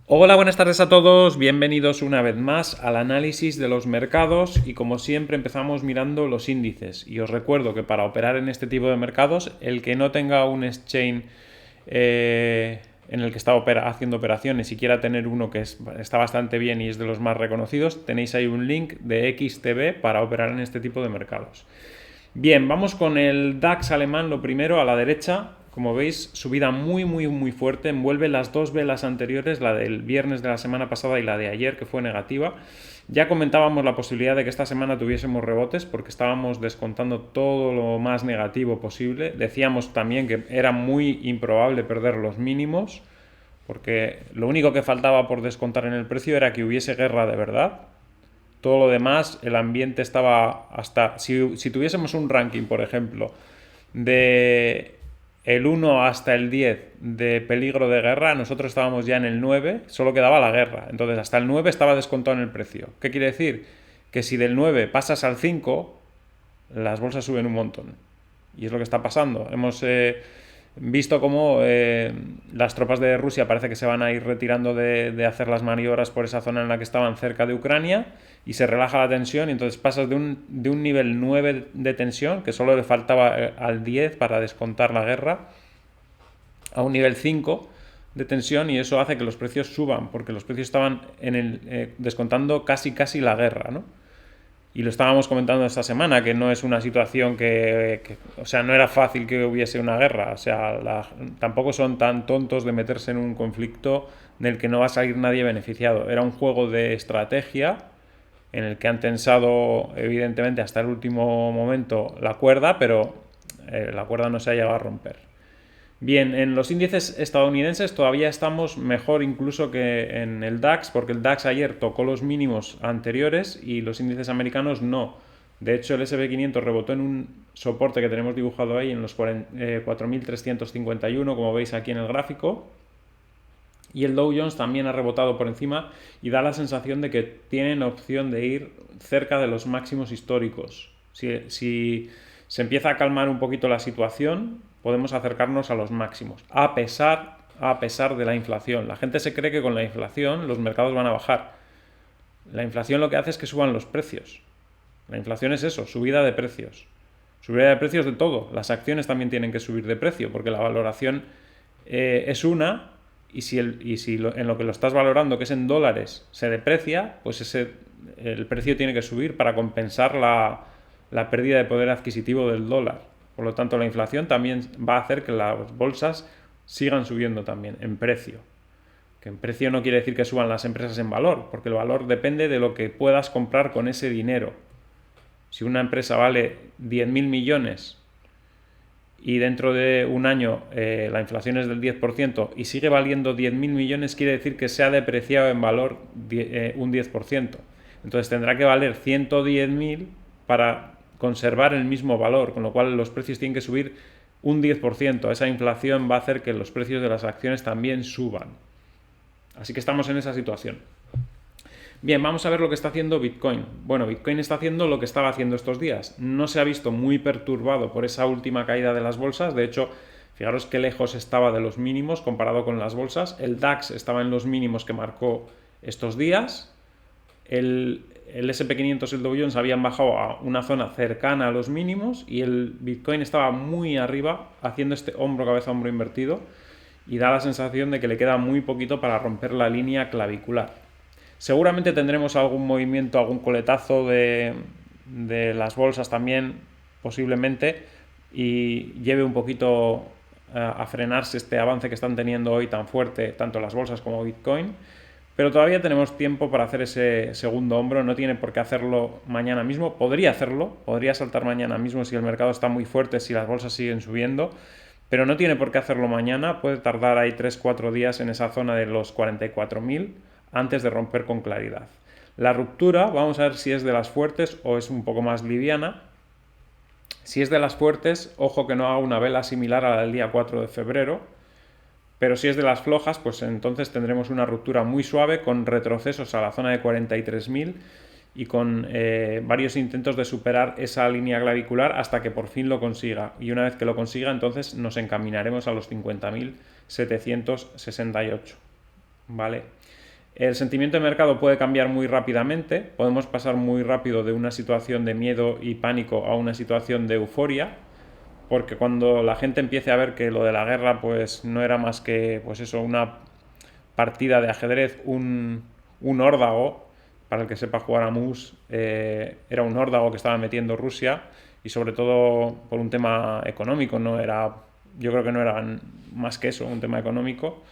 Hola, buenas tardes a todos, bienvenidos una vez más al análisis de los mercados y como siempre empezamos mirando los índices y os recuerdo que para operar en este tipo de mercados el que no tenga un exchange en el que está haciendo operaciones y quiera tener uno que está bastante bien y es de los más reconocidos, tenéis ahí un link de XTB para operar en este tipo de mercados. Bien, vamos con el DAX alemán, lo primero, a la derecha. Como veis, subida muy fuerte, envuelve las dos velas anteriores, la del viernes de la semana pasada y la de ayer, que fue negativa. Ya comentábamos la posibilidad de que esta semana tuviésemos rebotes porque estábamos descontando todo lo más negativo posible. Decíamos también que era muy improbable perder los mínimos porque lo único que faltaba por descontar en el precio era que hubiese guerra de verdad. Todo lo demás, el ambiente estaba hasta... Si tuviésemos un ranking, por ejemplo, de el 1 hasta el 10 de peligro de guerra, nosotros estábamos ya en el 9, solo quedaba la guerra. Entonces hasta el 9 estaba descontado en el precio. ¿Qué quiere decir? Que si del 9 pasas al 5, las bolsas suben un montón. Y es lo que está pasando. Hemos visto cómo las tropas de Rusia parece que se van a ir retirando de hacer las maniobras por esa zona en la que estaban cerca de Ucrania y se relaja la tensión y entonces pasas de un nivel 9 de tensión, que solo le faltaba al 10 para descontar la guerra, a un nivel 5 de tensión y eso hace que los precios suban porque los precios estaban descontando casi la guerra, ¿no? Y lo estábamos comentando esta semana, que no es una situación o sea, no era fácil que hubiese una guerra. O sea, tampoco son tan tontos de meterse en un conflicto del que no va a salir nadie beneficiado. Era un juego de estrategia en el que han tensado, evidentemente, hasta el último momento la cuerda, pero la cuerda no se ha llegado a romper. Bien, en los índices estadounidenses todavía estamos mejor incluso que en el DAX, porque el DAX ayer tocó los mínimos anteriores y los índices americanos no. De hecho, el SP500 rebotó en un soporte que tenemos dibujado ahí en los 4.351, como veis aquí en el gráfico. Y el Dow Jones también ha rebotado por encima y da la sensación de que tienen opción de ir cerca de los máximos históricos. Si se empieza a calmar un poquito la situación, podemos acercarnos a los máximos, a pesar de la inflación. La gente se cree que con la inflación los mercados van a bajar. La inflación lo que hace es que suban los precios. La inflación es eso, subida de precios. Subida de precios de todo. Las acciones también tienen que subir de precio porque la valoración es una y si en lo que lo estás valorando, que es en dólares, se deprecia, pues el precio tiene que subir para compensar la pérdida de poder adquisitivo del dólar. Por lo tanto, la inflación también va a hacer que las bolsas sigan subiendo también en precio. Que en precio no quiere decir que suban las empresas en valor, porque el valor depende de lo que puedas comprar con ese dinero. Si una empresa vale 10.000 millones y dentro de un año la inflación es del 10% y sigue valiendo 10.000 millones, quiere decir que se ha depreciado en valor un 10%. Entonces tendrá que valer 110.000 para conservar el mismo valor, con lo cual los precios tienen que subir un 10%. Esa inflación va a hacer que los precios de las acciones también suban. Así que estamos en esa situación. Bien, vamos a ver lo que está haciendo Bitcoin. Bueno, Bitcoin está haciendo lo que estaba haciendo estos días. No se ha visto muy perturbado por esa última caída de las bolsas. De hecho, fijaros qué lejos estaba de los mínimos comparado con las bolsas. El DAX estaba en los mínimos que marcó estos días. El SP500 y el Dow Jones habían bajado a una zona cercana a los mínimos y el Bitcoin estaba muy arriba haciendo este hombro, cabeza, hombro invertido y da la sensación de que le queda muy poquito para romper la línea clavicular. Seguramente tendremos algún movimiento, algún coletazo de las bolsas también, posiblemente, y lleve un poquito a frenarse este avance que están teniendo hoy tan fuerte, tanto las bolsas como Bitcoin. Pero todavía tenemos tiempo para hacer ese segundo hombro, no tiene por qué hacerlo mañana mismo, podría hacerlo, podría saltar mañana mismo si el mercado está muy fuerte, si las bolsas siguen subiendo, pero no tiene por qué hacerlo mañana, puede tardar ahí 3-4 días en esa zona de los 44.000 antes de romper con claridad. La ruptura, vamos a ver si es de las fuertes o es un poco más liviana. Si es de las fuertes, ojo que no haga una vela similar a la del día 4 de febrero, pero si es de las flojas, pues entonces tendremos una ruptura muy suave con retrocesos a la zona de 43.000 y con varios intentos de superar esa línea clavicular hasta que por fin lo consiga. Y una vez que lo consiga, entonces nos encaminaremos a los 50.768. ¿vale? El sentimiento de mercado puede cambiar muy rápidamente, podemos pasar muy rápido de una situación de miedo y pánico a una situación de euforia, porque cuando la gente empiece a ver que lo de la guerra pues no era más que pues eso, una partida de ajedrez, un órdago, para el que sepa jugar a mus, era un órdago que estaba metiendo Rusia y sobre todo por un tema económico, no era, yo creo que no era más que eso, un tema económico.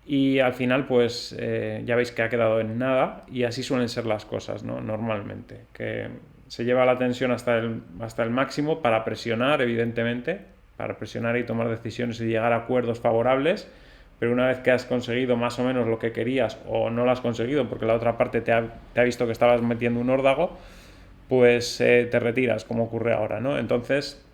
Y al final, pues ya veis que ha quedado en nada y así suelen ser las cosas, ¿no? Normalmente, que se lleva la tensión hasta el máximo para presionar, evidentemente, para presionar y tomar decisiones y llegar a acuerdos favorables, pero una vez que has conseguido más o menos lo que querías o no lo has conseguido porque la otra parte te ha visto que estabas metiendo un órdago, pues te retiras, como ocurre ahora, ¿no? Entonces,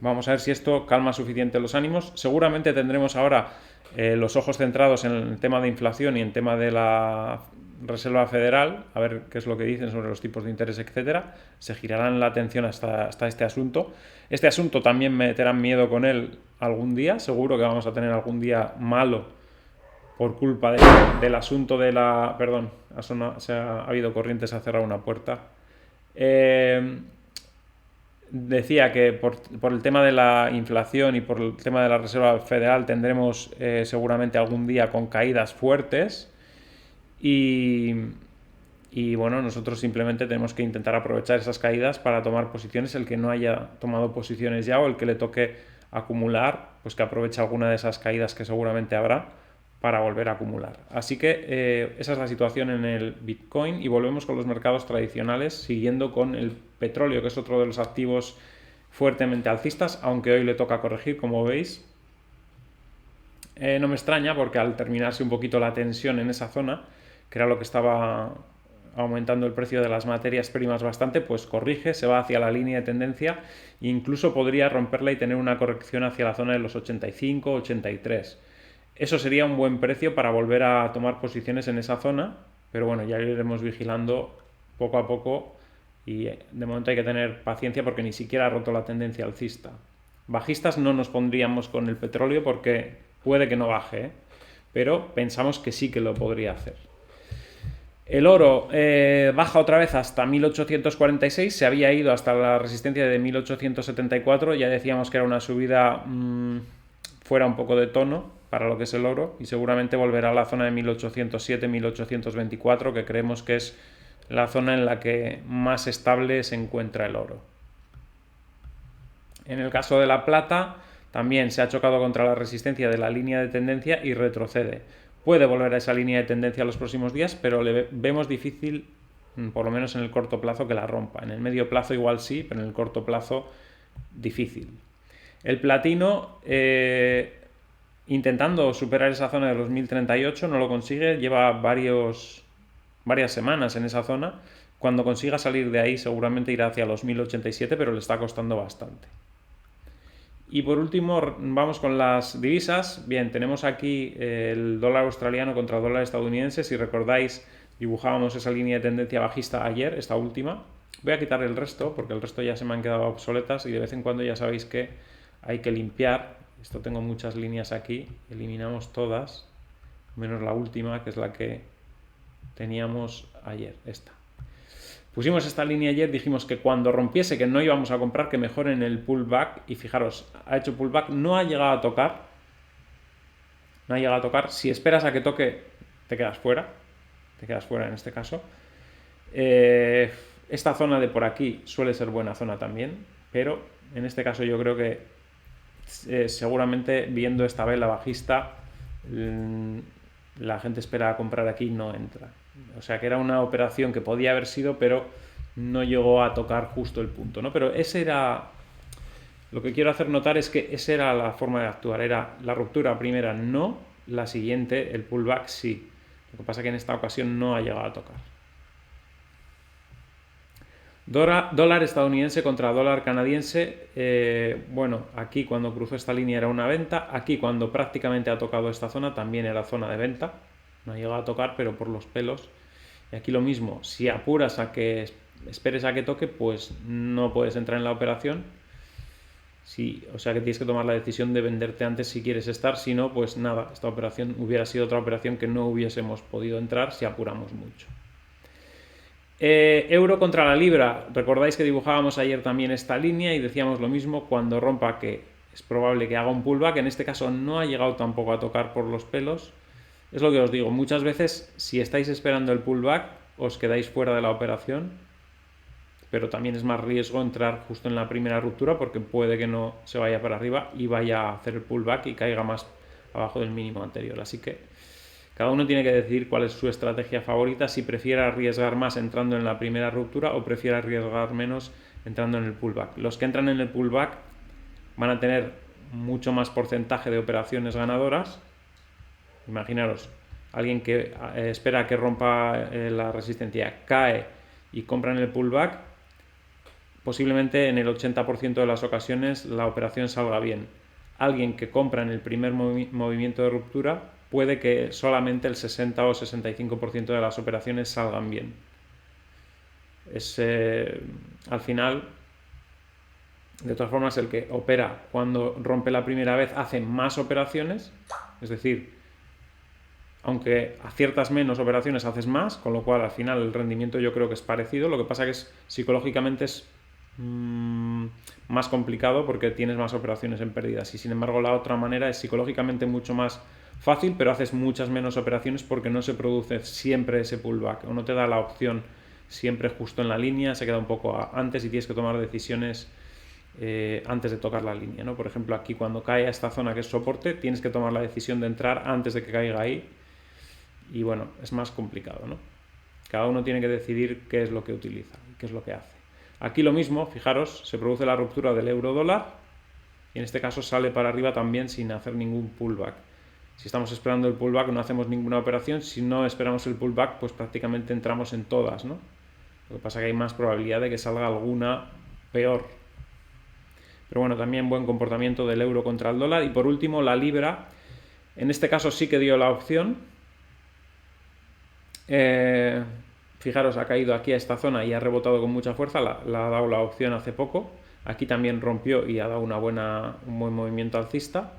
vamos a ver si esto calma suficiente los ánimos. Seguramente tendremos ahora los ojos centrados en el tema de inflación y en tema de la Reserva Federal, a ver qué es lo que dicen sobre los tipos de interés, etcétera. Se girarán la atención hasta este asunto. Este asunto también meterán miedo con él algún día. Seguro que vamos a tener algún día malo por culpa del asunto de la... Perdón, ha habido corrientes, ha cerrado una puerta. Decía que por el tema de la inflación y por el tema de la Reserva Federal tendremos seguramente algún día con caídas fuertes y, y bueno, nosotros simplemente tenemos que intentar aprovechar esas caídas para tomar posiciones. El que no haya tomado posiciones ya o el que le toque acumular, pues que aproveche alguna de esas caídas que seguramente habrá para volver a acumular. Así que esa es la situación en el Bitcoin y volvemos con los mercados tradicionales, siguiendo con el petróleo, que es otro de los activos fuertemente alcistas, aunque hoy le toca corregir, como veis. No me extraña porque al terminarse un poquito la tensión en esa zona, que era lo que estaba aumentando el precio de las materias primas bastante, pues corrige, se va hacia la línea de tendencia e incluso podría romperla y tener una corrección hacia la zona de los 85, 83. Eso sería un buen precio para volver a tomar posiciones en esa zona, pero bueno, ya iremos vigilando poco a poco y de momento hay que tener paciencia porque ni siquiera ha roto la tendencia alcista. Bajistas no nos pondríamos con el petróleo porque puede que no baje, pero pensamos que sí que lo podría hacer. El oro baja otra vez hasta 1846, se había ido hasta la resistencia de 1874, ya decíamos que era una subida fuera un poco de tono para lo que es el oro y seguramente volverá a la zona de 1807-1824, que creemos que es la zona en la que más estable se encuentra el oro. En el caso de la plata, también se ha chocado contra la resistencia de la línea de tendencia y retrocede. Puede volver a esa línea de tendencia los próximos días, pero le vemos difícil, por lo menos en el corto plazo, que la rompa. En el medio plazo igual sí, pero en el corto plazo difícil. El platino, intentando superar esa zona de los 1038, no lo consigue, lleva varias semanas en esa zona. Cuando consiga salir de ahí seguramente irá hacia los 1087, pero le está costando bastante. Y por último vamos con las divisas. Bien, tenemos aquí el dólar australiano contra el dólar estadounidense. Si recordáis, dibujábamos esa línea de tendencia bajista ayer, esta última. Voy a quitar el resto porque el resto ya se me han quedado obsoletas y de vez en cuando ya sabéis que hay que limpiar. Esto tengo muchas líneas aquí, eliminamos todas, menos la última, que es la que teníamos ayer, esta. Pusimos esta línea ayer, dijimos que cuando rompiese, que no íbamos a comprar, que mejor en el pullback, y fijaros, ha hecho pullback, no ha llegado a tocar, si esperas a que toque, te quedas fuera en este caso. Esta zona de por aquí suele ser buena zona también, pero en este caso yo creo que seguramente viendo esta vela bajista, la gente espera a comprar aquí y no entra. O sea que era una operación que podía haber sido, pero no llegó a tocar justo el punto, ¿no? Pero ese era... Lo que quiero hacer notar es que esa era la forma de actuar. Era la ruptura primera no, la siguiente, el pullback sí. Lo que pasa es que en esta ocasión no ha llegado a tocar. Dólar estadounidense contra dólar canadiense. Bueno, aquí cuando cruzó esta línea era una venta. Aquí cuando prácticamente ha tocado esta zona también era zona de venta. No ha llegado a tocar, pero por los pelos. Y aquí lo mismo, si apuras a que esperes a que toque, pues no puedes entrar en la operación. O sea que tienes que tomar la decisión de venderte antes si quieres estar, si no, pues nada, esta operación hubiera sido otra operación que no hubiésemos podido entrar si apuramos mucho. Euro contra la libra, recordáis que dibujábamos ayer también esta línea y decíamos lo mismo, cuando rompa que es probable que haga un pullback, en este caso no ha llegado tampoco a tocar por los pelos. Es lo que os digo, muchas veces si estáis esperando el pullback os quedáis fuera de la operación, pero también es más riesgo entrar justo en la primera ruptura porque puede que no se vaya para arriba y vaya a hacer el pullback y caiga más abajo del mínimo anterior. Así que cada uno tiene que decidir cuál es su estrategia favorita, si prefiere arriesgar más entrando en la primera ruptura o prefiere arriesgar menos entrando en el pullback. Los que entran en el pullback van a tener mucho más porcentaje de operaciones ganadoras. Imaginaros, alguien que espera a que rompa la resistencia, cae y compra en el pullback, posiblemente en el 80% de las ocasiones la operación salga bien. Alguien que compra en el primer movimiento de ruptura, puede que solamente el 60 o 65% de las operaciones salgan bien. Al final, de todas formas, el que opera cuando rompe la primera vez hace más operaciones, es decir, aunque aciertas menos operaciones haces más, con lo cual al final el rendimiento yo creo que es parecido. Lo que pasa que psicológicamente es más complicado porque tienes más operaciones en pérdidas, y sin embargo la otra manera es psicológicamente mucho más fácil, pero haces muchas menos operaciones porque no se produce siempre ese pullback o no te da la opción siempre justo en la línea, se queda un poco antes y tienes que tomar decisiones antes de tocar la línea, ¿no? Por ejemplo, aquí cuando cae a esta zona que es soporte, tienes que tomar la decisión de entrar antes de que caiga ahí, y bueno, es más complicado, ¿no? Cada uno tiene que decidir qué es lo que utiliza, qué es lo que hace. Aquí lo mismo, fijaros, se produce la ruptura del euro dólar y en este caso sale para arriba también sin hacer ningún pullback. Si estamos esperando el pullback no hacemos ninguna operación, si no esperamos el pullback pues prácticamente entramos en todas, ¿no? Lo que pasa es que hay más probabilidad de que salga alguna peor. Pero bueno, también buen comportamiento del euro contra el dólar. Y por último la libra, en este caso sí que dio la opción. Fijaros, ha caído aquí a esta zona y ha rebotado con mucha fuerza, la ha dado la opción hace poco. Aquí también rompió y ha dado un buen movimiento alcista.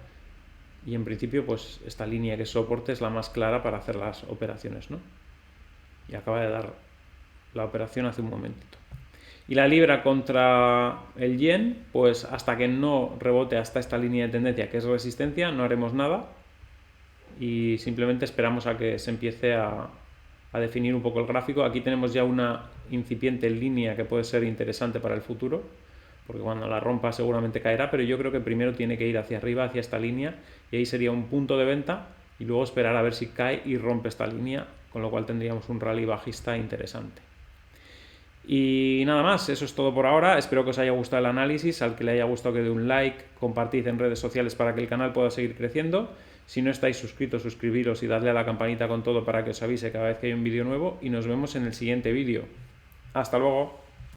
Y en principio, pues esta línea que es soporte es la más clara para hacer las operaciones, ¿no? Y acaba de dar la operación hace un momentito. Y la libra contra el yen, pues hasta que no rebote hasta esta línea de tendencia que es resistencia, no haremos nada. Y simplemente esperamos a que se empiece a definir un poco el gráfico. Aquí tenemos ya una incipiente línea que puede ser interesante para el futuro, porque cuando la rompa seguramente caerá, pero yo creo que primero tiene que ir hacia arriba, hacia esta línea, y ahí sería un punto de venta y luego esperar a ver si cae y rompe esta línea, con lo cual tendríamos un rally bajista interesante. Y nada más, eso es todo por ahora. Espero que os haya gustado el análisis. Al que le haya gustado, que dé un like, compartid en redes sociales para que el canal pueda seguir creciendo. Si no estáis suscritos, suscribiros y dadle a la campanita con todo para que os avise cada vez que hay un vídeo nuevo, y nos vemos en el siguiente vídeo. Hasta luego.